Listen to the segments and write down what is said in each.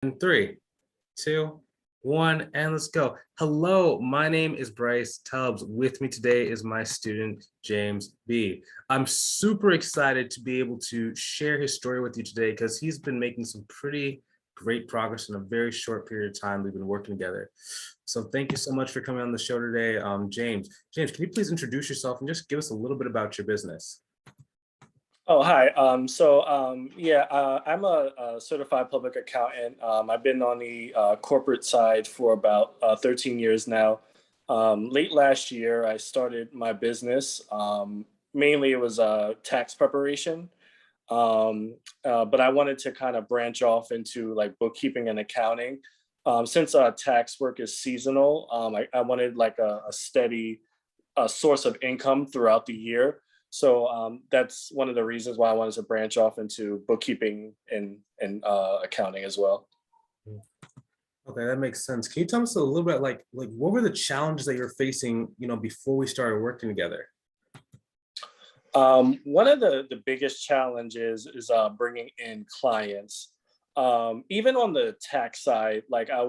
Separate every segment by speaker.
Speaker 1: In three, two, one, and let's go. Hello, my name is Bryce Tubbs. With me today is my student, James B. I'm super excited to be able to share his story with you today because he's been making some pretty great progress in a very short period of time we've been working together. So thank you so much for coming on the show today, James. James, can you please introduce yourself and just give us a little bit about your business?
Speaker 2: Oh, hi. I'm a certified public accountant. I've been on the corporate side for about 13 years now. Late last year, I started my business. Mainly, it was tax preparation, but I wanted to kind of branch off into like bookkeeping and accounting. Since tax work is seasonal, I wanted like a steady source of income throughout the year. So that's one of the reasons why I wanted to branch off into bookkeeping and accounting as well.
Speaker 1: Okay, that makes sense. Can you tell us a little bit like what were the challenges that you're facing, before we started working together?
Speaker 2: One of the biggest challenges is bringing in clients. Even on the tax side, like I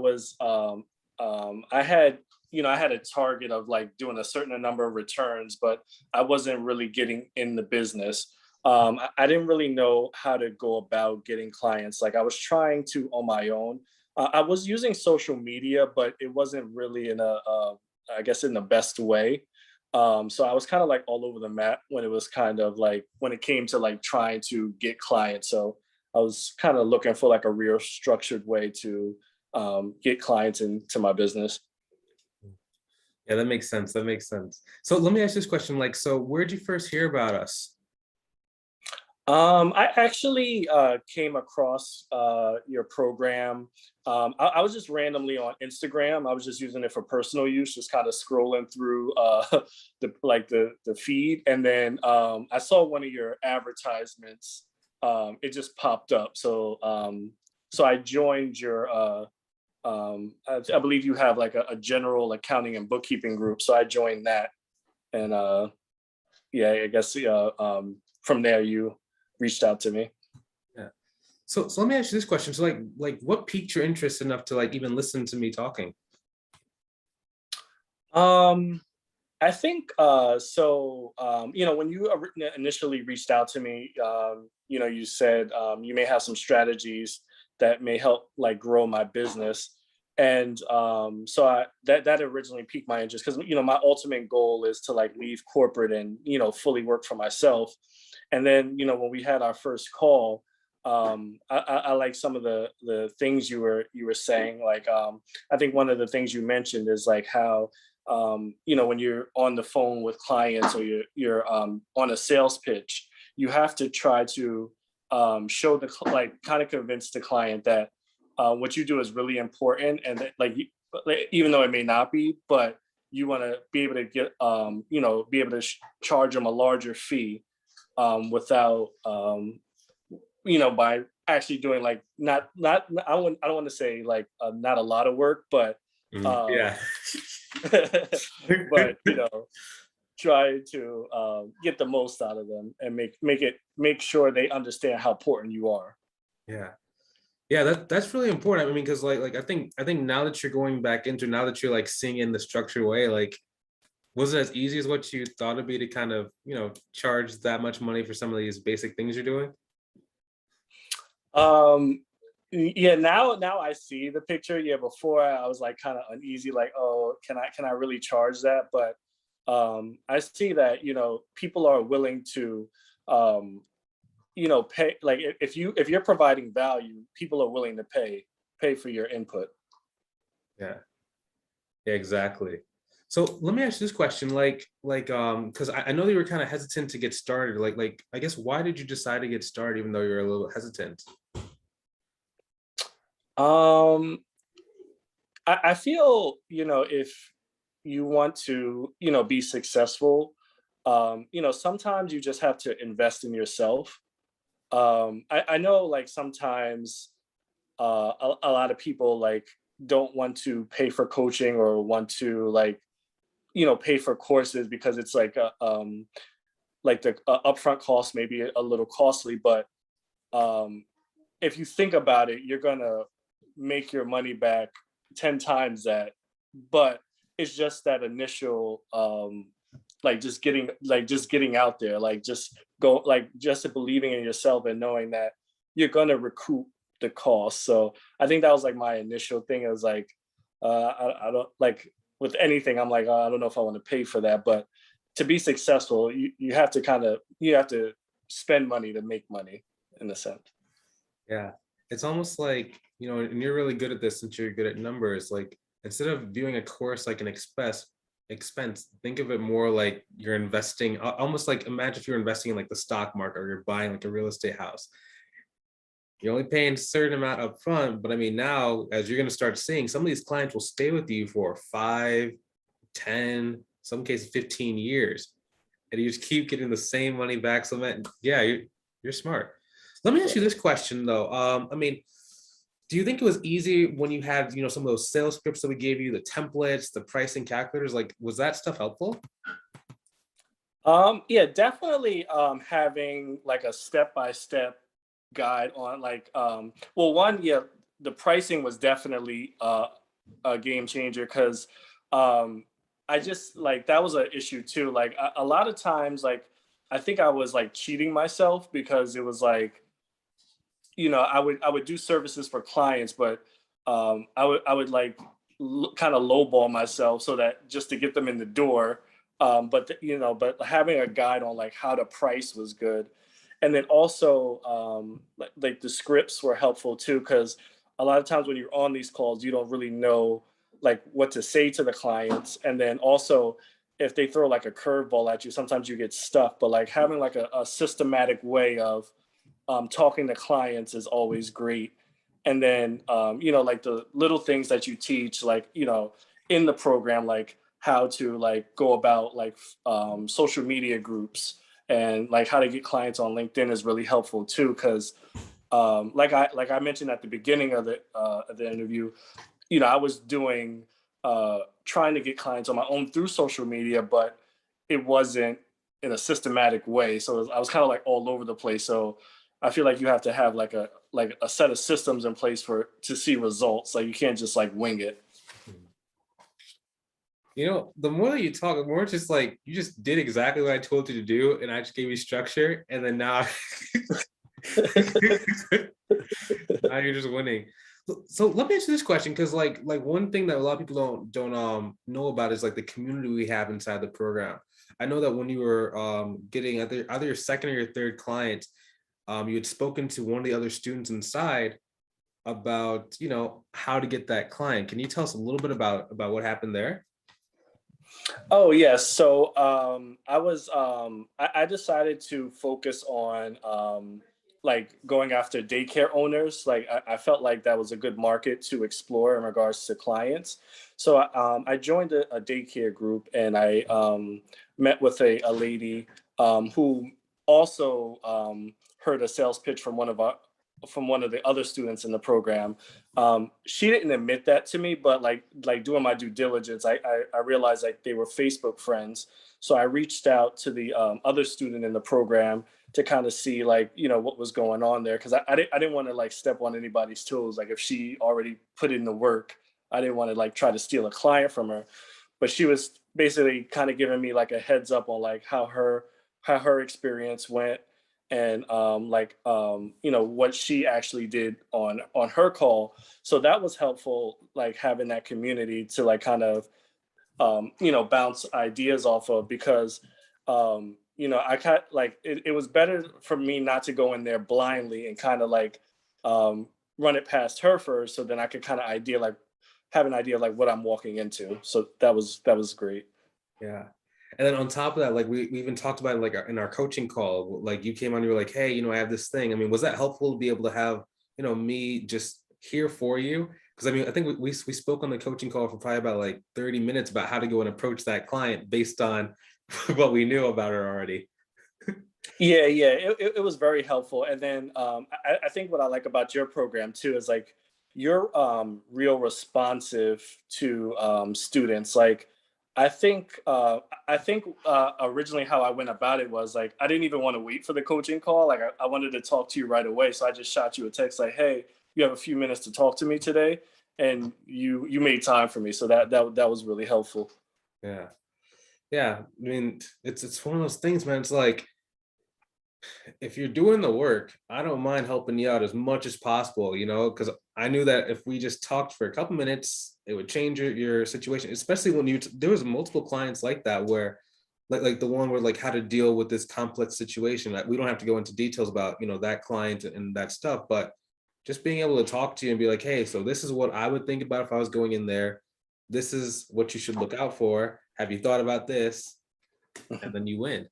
Speaker 2: had I had a target of like doing a certain number of returns, but I wasn't really getting in the business. I didn't really know how to go about getting clients. Like I was trying to on my own. I was using social media, but it wasn't really in I guess in the best way. So I was kind of like all over the map when it was kind of like when it came to like trying to get clients. So I was kind of looking for like a real structured way to get clients into my business.
Speaker 1: Yeah, that makes sense. That makes sense. So let me ask this question. So where'd you first hear about us?
Speaker 2: I actually came across your program. I was just randomly on Instagram. I was just using it for personal use, just kind of scrolling through the feed, and then I saw one of your advertisements. It just popped up, so I joined your. I believe you have like a general accounting and bookkeeping group, so I joined that, and yeah, I guess from there you reached out to me.
Speaker 1: Yeah. So let me ask you this question. So like what piqued your interest enough to like even listen to me talking?
Speaker 2: Um, I think when you initially reached out to me, you said you may have some strategies that may help like grow my business. And so that originally piqued my interest because my ultimate goal is to like leave corporate and fully work for myself. And then when we had our first call, I like some of the things you were saying. Like I think one of the things you mentioned is like how when you're on the phone with clients or you're on a sales pitch, you have to try to show like kind of convince the client that what you do is really important and that, like even though it may not be, but you want to be able to get be able to charge them a larger fee without by actually doing like not I don't want to say like not a lot of work, but
Speaker 1: Yeah.
Speaker 2: but try to get the most out of them and make sure they understand how important you are.
Speaker 1: Yeah. Yeah, that's really important. I mean, because like I think now that you're going back into now that you're like seeing it in the structured way, like was it as easy as what you thought it'd be to kind of, charge that much money for some of these basic things you're doing?
Speaker 2: Yeah, now I see the picture. Yeah, before I was like kind of uneasy, like, oh, can I really charge that? But I see that people are willing to pay. Like if you're providing value, people are willing to pay for your input.
Speaker 1: Yeah. Yeah, exactly. So let me ask you this question, because I know that you were kind of hesitant to get started. Like I guess why did you decide to get started even though you're a little hesitant?
Speaker 2: Um, I feel if you want to be successful, sometimes you just have to invest in yourself. I know like sometimes a lot of people like don't want to pay for coaching or want to like pay for courses because it's like the upfront cost may be a little costly, but um if you think about it, you're gonna make your money back 10 times that, but it's just that initial just getting out there, like just go, like just believing in yourself and knowing that you're gonna recoup the cost. So I think that was like my initial thing. It was like I don't like, with anything, I'm like, oh, I don't know if I want to pay for that. But to be successful, you have to you have to spend money to make money, in a sense.
Speaker 1: Yeah. It's almost like, and you're really good at this since you're good at numbers. Like instead of viewing a course like an expense, think of it more like you're investing, almost like imagine if you're investing in like the stock market or you're buying like a real estate house. You're only paying a certain amount up front, but I mean, now as you're going to start seeing, some of these clients will stay with you for 5, 10, some cases 15 years, and you just keep getting the same money back. So that, yeah, you're smart. Let me ask you this question though. I mean, do you think it was easy when you had, some of those sales scripts that we gave you, the templates, the pricing calculators? Like, was that stuff helpful?
Speaker 2: Yeah, definitely having like a step-by-step guide on like well, one, yeah, the pricing was definitely a game changer, because I just like, that was an issue too. Like a lot of times, like I think I was like cheating myself, because it was like, I would do services for clients, but I would like kind of lowball myself so that just to get them in the door. But having a guide on like how to price was good, and then also like the scripts were helpful too, because a lot of times when you're on these calls, you don't really know like what to say to the clients, and then also if they throw like a curveball at you, sometimes you get stuck. But like having like a systematic way of talking to clients is always great. And then, like the little things that you teach, like, in the program, like how to like go about like social media groups, and like how to get clients on LinkedIn is really helpful too. Because like I mentioned at the beginning of the interview, I was doing trying to get clients on my own through social media, but it wasn't in a systematic way. So I was kind of like all over the place. So I feel like you have to have like a set of systems in place for to see results. Like you can't just like wing it.
Speaker 1: The more that you talk, the more it's just like you just did exactly what I told you to do, and I just gave you structure, and then now, now you're just winning. So let me answer this question, because like one thing that a lot of people don't know about is like the community we have inside the program. I know that when you were getting either your second or your third client, you had spoken to one of the other students inside about how to get that client. Can you tell us a little bit about what happened there?
Speaker 2: Oh yes. So I decided to focus on like going after daycare owners. Like I felt like that was a good market to explore in regards to clients. So I joined a daycare group, and I met with a lady who also heard a sales pitch from one of the other students in the program. She didn't admit that to me, but like doing my due diligence, I realized like they were Facebook friends. So I reached out to the other student in the program to kind of see like what was going on there, because I didn't want to like step on anybody's toes. Like if she already put in the work, I didn't want to like try to steal a client from her. But she was basically kind of giving me like a heads up on like how her experience went, and what she actually did on her call. So that was helpful, like having that community to like kind of bounce ideas off of, because I kind like it was better for me not to go in there blindly and kind of like run it past her first, so then I could kind of have an idea of like what I'm walking into. So that was great.
Speaker 1: Yeah. And then on top of that, like we even talked about it, like in our coaching call, like you came on, you were like, hey, I have this thing. I mean, was that helpful to be able to have, me just here for you? Because I mean, I think we spoke on the coaching call for probably about like 30 minutes about how to go and approach that client based on what we knew about her already.
Speaker 2: Yeah, it was very helpful. And then I think what I like about your program too is like you're real responsive to students. Like I think originally how I went about it was like I didn't even want to wait for the coaching call. Like I wanted to talk to you right away, so I just shot you a text like, "Hey, you have a few minutes to talk to me today, and you made time for me, so that was really helpful.
Speaker 1: Yeah. Yeah. I mean, it's one of those things, man. It's like if you're doing the work, I don't mind helping you out as much as possible, because I knew that if we just talked for a couple minutes, it would change your situation, especially when there was multiple clients like that where like the one where like how to deal with this complex situation. Like we don't have to go into details about, that client and that stuff, but just being able to talk to you and be like, hey, so this is what I would think about if I was going in there. This is what you should look out for. Have you thought about this? And then you win.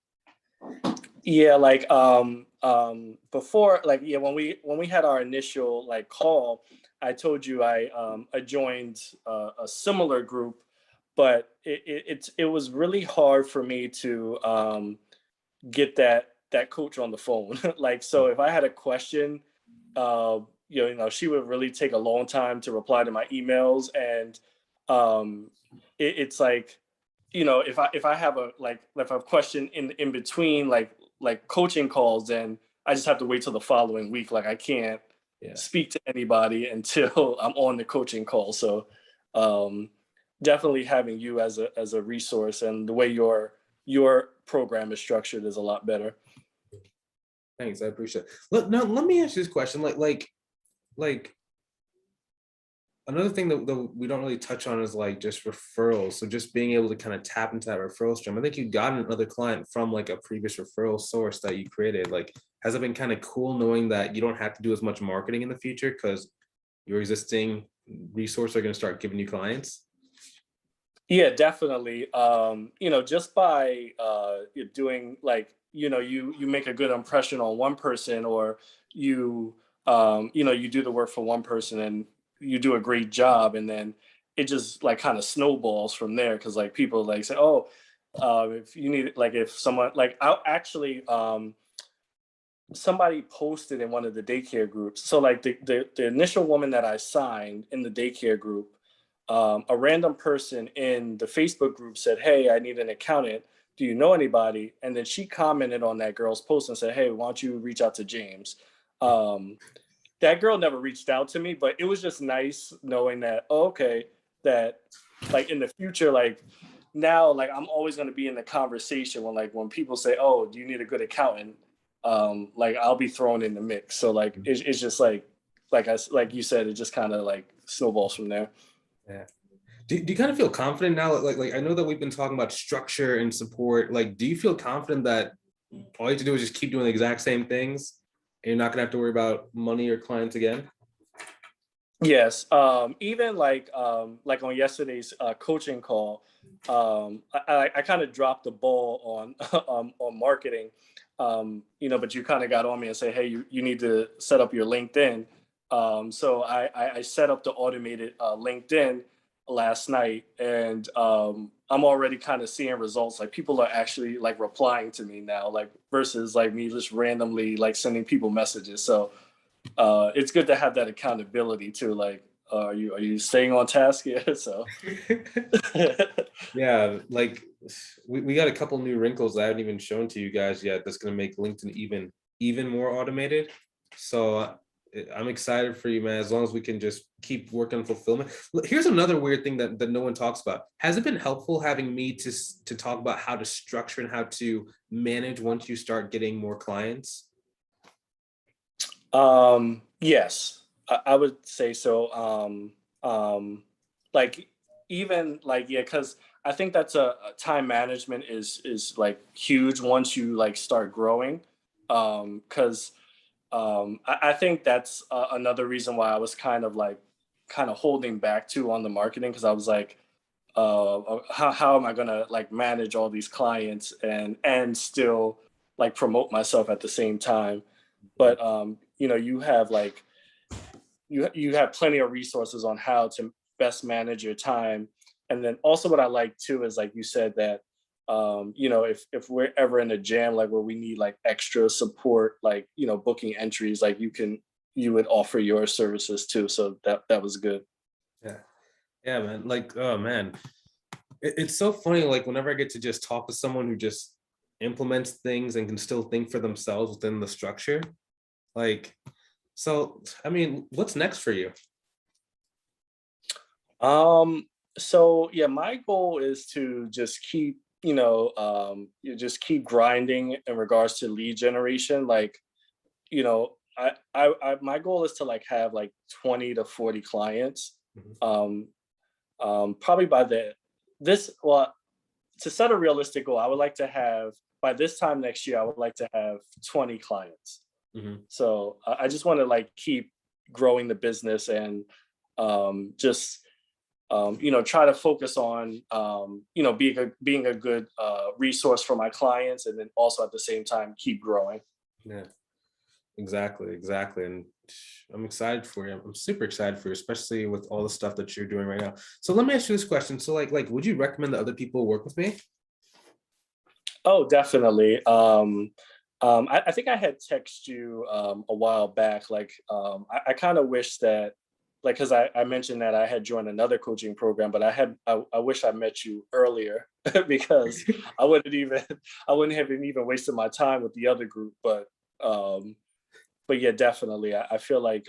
Speaker 2: Yeah, like before, like yeah, when we had our initial like call, I told you I joined a similar group, but it was really hard for me to get that coach on the phone. Like, so if I had a question, uh, she would really take a long time to reply to my emails, and it's like, if I have a like if I have a question in between like coaching calls, then I just have to wait till the following week. Like I can't
Speaker 1: Yeah.
Speaker 2: speak to anybody until I'm on the coaching call. So um, definitely having you as a resource, and the way your program is structured is a lot better.
Speaker 1: Thanks, I appreciate it. Now let me ask you this question. Like another thing that we don't really touch on is like just referrals. So just being able to kind of tap into that referral stream. I think you got another client from like a previous referral source that you created. Like, has it been kind of cool knowing that you don't have to do as much marketing in the future because your existing resources are going to start giving you clients?
Speaker 2: Yeah, definitely. Just by doing like, you make a good impression on one person, or you you do the work for one person and you do a great job, and then it just like kind of snowballs from there, because like people like say, oh, if you need, like if someone like I actually somebody posted in one of the daycare groups. So like the initial woman that I signed in the daycare group, a random person in the Facebook group said, "Hey, I need an accountant. Do you know anybody?" And then she commented on that girl's post and said, "Hey, why don't you reach out to James?" Um, that girl never reached out to me, but it was just nice knowing that, oh, okay, that like in the future, like now, like I'm always going to be in the conversation when people say, "Oh, do you need a good accountant?" Like I'll be thrown in the mix. So like it's just like you said, it just kind of like snowballs from there.
Speaker 1: Yeah. Do you kind of feel confident now? Like I know that we've been talking about structure and support. Like, do you feel confident that all you have to do is just keep doing the exact same things and you're not gonna have to worry about money or clients again?
Speaker 2: Yes. Even like on yesterday's coaching call, I kind of dropped the ball on on marketing. But you kind of got on me and say, hey, you need to set up your LinkedIn. So I set up the automated LinkedIn last night, and I'm already kind of seeing results. Like people are actually like replying to me now, like versus like me just randomly like sending people messages. So it's good to have that accountability too. Like, are you staying on task here? So
Speaker 1: Yeah, like we got a couple new wrinkles that I haven't even shown to you guys yet. That's gonna make LinkedIn even more automated. So I'm excited for you, man. As long as we can just keep working on fulfillment. Here's another weird thing that no one talks about. Has it been helpful having me to talk about how to structure and how to manage once you start getting more clients?
Speaker 2: yes, I would say so. Like even like yeah, because I think that's a time management is like huge once you like start growing. Because I think that's another reason why I was kind of holding back too on the marketing, because I was like, how am I gonna like manage all these clients and still like promote myself at the same time? But you have like you have plenty of resources on how to best manage your time. And then also what I like too is like you said that if we're ever in a jam like where we need like extra support, like booking entries, like you would offer your services too. So that was good.
Speaker 1: Yeah, yeah, man. Like, oh man, it's so funny. Like, whenever I get to just talk to someone who just implements things and can still think for themselves within the structure, like So, I mean, what's next for you?
Speaker 2: Um, so yeah, my goal is to just keep, you just keep grinding in regards to lead generation. Like, my goal is to like have like 20 to 40 clients.
Speaker 1: Mhm.
Speaker 2: Um, Probably by well, to set a realistic goal, I would like to have by this time next year, I would like to have 20 clients.
Speaker 1: Mhm.
Speaker 2: So I just want to like keep growing the business and just try to focus on being a good resource for my clients, and then also at the same time keep growing.
Speaker 1: Yeah, exactly, exactly. And I'm excited for you. I'm super excited for you, especially with all the stuff that you're doing right now. So let me ask you this question. So would you recommend that other people work with me?
Speaker 2: Oh, definitely. I think I had texted you a while back. Like, I kind of wish that, like, because I mentioned that I had joined another coaching program, but I wish I met you earlier because I wouldn't even I wouldn't have even wasted my time with the other group. Um, but yeah, definitely. I feel like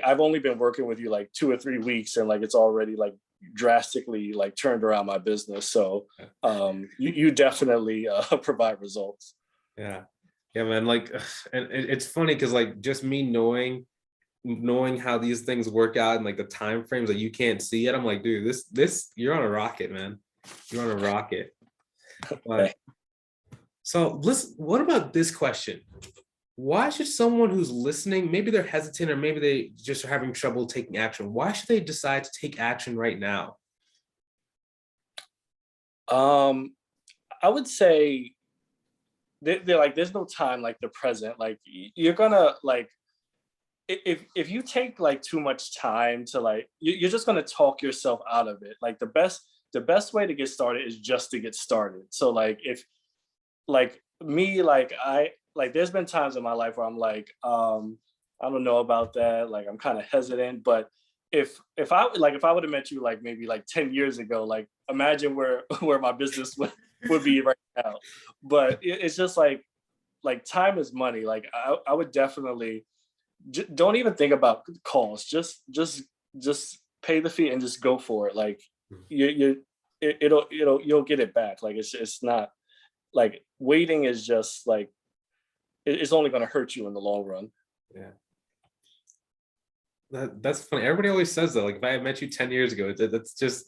Speaker 2: I've only been working with you like 2 or 3 weeks, and like it's already like drastically like turned around my business. So you definitely provide results.
Speaker 1: Yeah. Yeah, man. Like, and it's funny because like just me knowing how these things work out and like the time frames that you can't see it, I'm like, dude, this you're on a rocket, man. You're on a rocket. But so listen, what about this question? Why should someone who's listening, maybe they're hesitant or maybe they just are having trouble taking action, why should they decide to take action right now?
Speaker 2: Um, I would say they're like there's no time like the present. Like you're gonna like if you take like too much time to like you're just gonna talk yourself out of it. Like the best way to get started is just to get started. So like if like me, like I like there's been times in my life where I'm like, I don't know about that. Like I'm kind of hesitant. But if I would have met you like maybe like 10 years ago, like imagine where where my business would be right now. But it's just like time is money. Like I would definitely don't even think about calls. Just pay the fee and just go for it. Like you it'll you'll get it back. Like it's not like waiting is just like it's only going to hurt you in the long run.
Speaker 1: Yeah. That's funny. Everybody always says that. Like if I had met you 10 years ago, that's just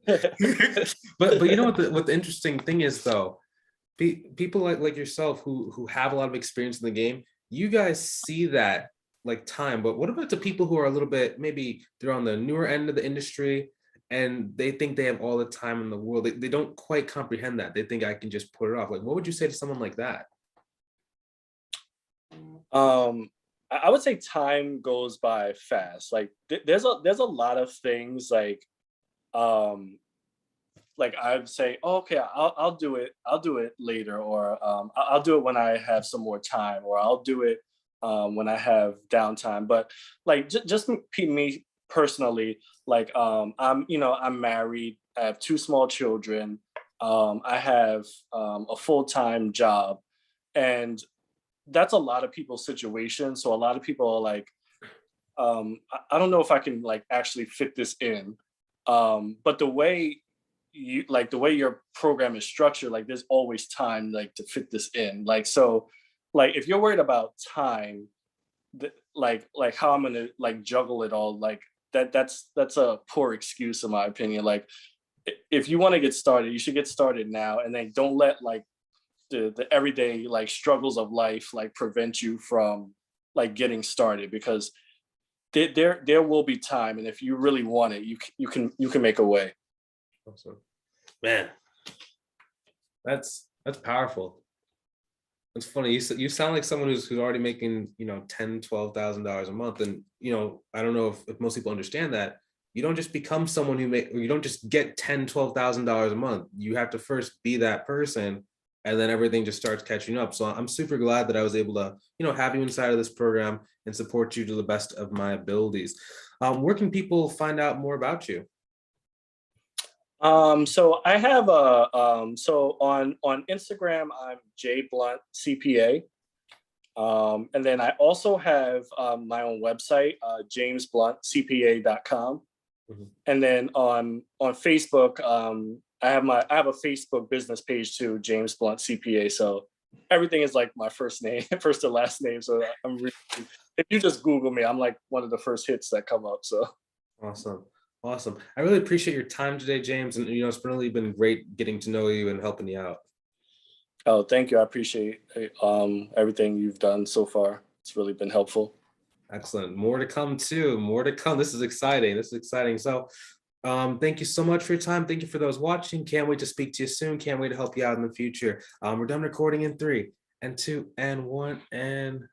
Speaker 1: but you know what the interesting thing is though, people like yourself who have a lot of experience in the game, you guys see that like time. But what about the people who are a little bit, maybe they're on the newer end of the industry and they think they have all the time in the world. They don't quite comprehend that. They think I can just put it off. Like what would you say to someone like that?
Speaker 2: um I would say time goes by fast. Like there's a lot of things um like I'd say, oh, okay, I'll do it. I'll do it later, or I'll do it when I have some more time, or I'll do it when I have downtime. But like just me personally, like I'm married. I have two small children. I have a full time job, and that's a lot of people's situation. So a lot of people are like, I don't know if I can like actually fit this in. But the way your program is structured, like there's always time like to fit this in. Like so, like if you're worried about time, like how I'm gonna like juggle it all, like that's a poor excuse in my opinion. Like if you want to get started, you should get started now, and then don't let like the everyday like struggles of life like prevent you from like getting started, because there will be time, and if you really want it, you can make a way.
Speaker 1: Awesome. Man, that's powerful. It's funny. You sound like someone who's already making, 10, $12,000 a month. And, I don't know if most people understand that you don't just become someone or you don't just get 10, $12,000 a month. You have to first be that person, and then everything just starts catching up. So I'm super glad that I was able to, have you inside of this program and support you to the best of my abilities. Where can people find out more about you?
Speaker 2: So I have so on Instagram I'm J Blunt CPA. And then I also have my own website, jamesbluntcpa.com.
Speaker 1: Mhm.
Speaker 2: And then on Facebook, I have a Facebook business page too, James Blunt CPA. So everything is like my first name, first to last name. So I'm really, if you just Google me, I'm like one of the first hits that come up. So
Speaker 1: Awesome. Awesome. I really appreciate your time today, James. And it's really been great getting to know you and helping you out.
Speaker 2: oh, thank you. I appreciate everything you've done so far. It's really been helpful.
Speaker 1: Excellent. More to come too. More to come. This is exciting. This is exciting. So thank you so much for your time. Thank you for those watching. Can't wait to speak to you soon. Can't wait to help you out in the future. We're done recording in 3 and 2 and 1 and